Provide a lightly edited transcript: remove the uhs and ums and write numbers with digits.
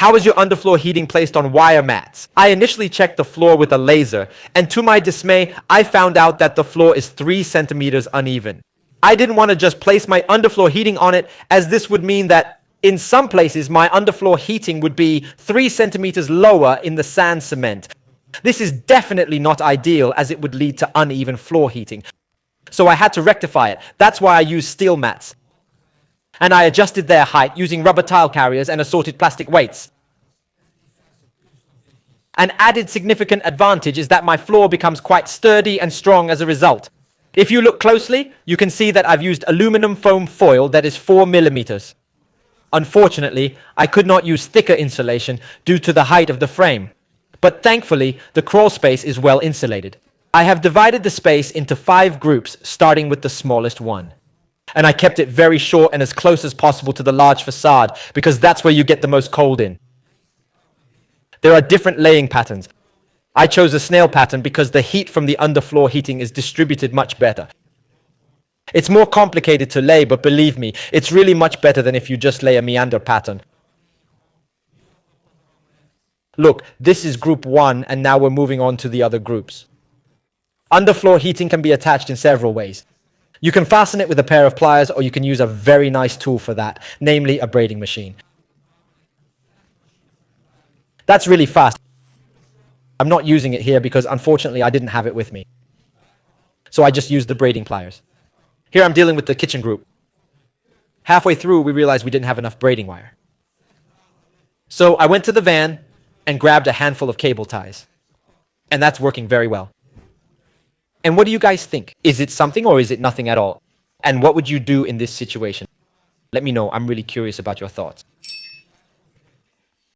How is your underfloor heating placed on wire mats? I initially checked the floor with a laser, and to my dismay, I found out that the floor is 3 centimeters uneven. I didn't want to just place my underfloor heating on it, as this would mean that in some places my underfloor heating would be 3 centimeters lower in the sand cement. This is definitely not ideal, as it would lead to uneven floor heating. So I had to rectify it. That's why I used steel mats. And I adjusted their height using rubber tile carriers and assorted plastic weights. An added significant advantage is that my floor becomes quite sturdy and strong as a result. If you look closely, you can see that I've used aluminum foam foil that is 4 millimeters. Unfortunately, I could not use thicker insulation due to the height of the frame. But thankfully, the crawl space is well insulated. I have divided the space into 5 groups, starting with the smallest one. And I kept it very short and as close as possible to the large facade, because that's where you get the most cold in. There are different laying patterns. I chose a snail pattern because the heat from the underfloor heating is distributed much better. It's more complicated to lay, but believe me, it's really much better than if you just lay a meander pattern. Look, this is group 1, and now we're moving on to the other groups. Underfloor heating can be attached in several ways. You can fasten it with a pair of pliers, or you can use a very nice tool for that, namely a braiding machine. That's really fast. I'm not using it here because unfortunately I didn't have it with me. So I just used the braiding pliers. Here I'm dealing with the kitchen group. Halfway through we realized we didn't have enough braiding wire. So I went to the van and grabbed a handful of cable ties. And that's working very well. And what do you guys think? Is it something or is it nothing at all? And what would you do in this situation? Let me know. I'm really curious about your thoughts.